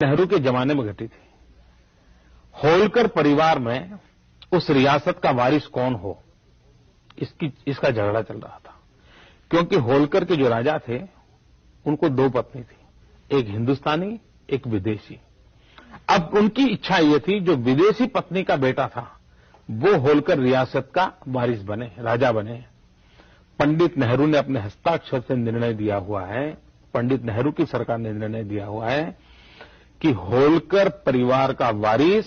नेहरू के जमाने में घटी थी। होलकर परिवार में उस रियासत का वारिस कौन हो, इसका झगड़ा चल रहा था, क्योंकि होलकर के जो राजा थे उनको दो पत्नी थी, एक हिंदुस्तानी एक विदेशी। अब उनकी इच्छा ये थी जो विदेशी पत्नी का बेटा था वो होलकर रियासत का वारिस बने, राजा बने। पंडित नेहरू ने अपने हस्ताक्षर से निर्णय दिया हुआ है, पंडित नेहरू की सरकार ने निर्णय दिया हुआ है कि होलकर परिवार का वारिस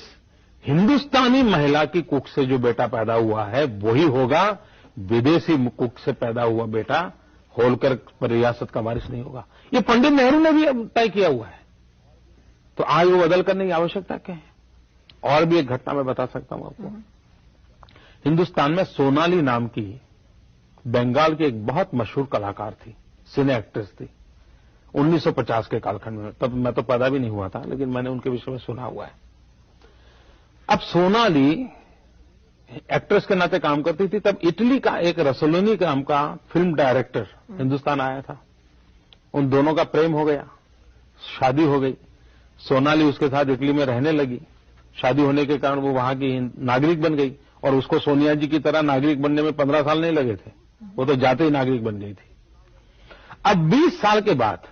हिंदुस्तानी महिला की कुख से जो बेटा पैदा हुआ है वही होगा, विदेशी कुख से पैदा हुआ बेटा होलकर रियासत का वारिस नहीं होगा। ये पंडित नेहरू ने भी तय किया हुआ है, तो आज वो बदल करने की आवश्यकता क्या है। और भी एक घटना मैं बता सकता हूं आपको। हिंदुस्तान में सोनाली नाम की बंगाल की एक बहुत मशहूर कलाकार थी, सिने एक्ट्रेस थी, 1950 के कालखंड में। तब मैं तो पैदा भी नहीं हुआ था, लेकिन मैंने उनके विषय में सुना हुआ है। अब सोनाली एक्ट्रेस के नाते काम करती थी, तब इटली का एक रसोलिनी नाम का फिल्म डायरेक्टर हिंदुस्तान आया था। उन दोनों का प्रेम हो गया, शादी हो गई। सोनाली उसके साथ इटली में रहने लगी। शादी होने के कारण वो वहां की नागरिक बन गई, और उसको सोनिया जी की तरह नागरिक बनने में 15 साल नहीं लगे थे, वो तो जाते ही नागरिक बन गई थी। अब 20 साल के बाद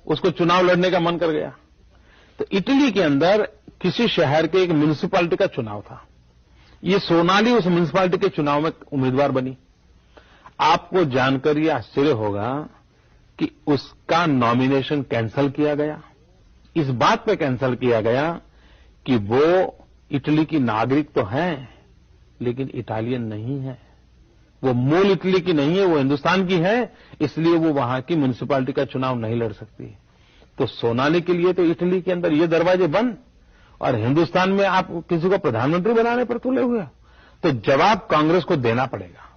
उसको चुनाव लड़ने का मन कर गया, तो इटली के अंदर किसी शहर के एक म्युनिसिपैलिटी का चुनाव था। ये सोनाली उस म्युनिसिपैलिटी के चुनाव में उम्मीदवार बनी। आपको जानकर ये आश्चर्य होगा कि उसका नॉमिनेशन कैंसिल किया गया। इस बात पे कैंसिल किया गया कि वो इटली की नागरिक तो है, लेकिन इटालियन नहीं है, वो मूल इटली की नहीं है, वो हिंदुस्तान की है, इसलिए वो वहां की म्युनिसिपैलिटी का चुनाव नहीं लड़ सकती। तो सोनाली के लिए तो इटली के अंदर ये दरवाजे बंद, और हिंदुस्तान में आप किसी को प्रधानमंत्री बनाने पर तुले हुए। तो जवाब कांग्रेस को देना पड़ेगा।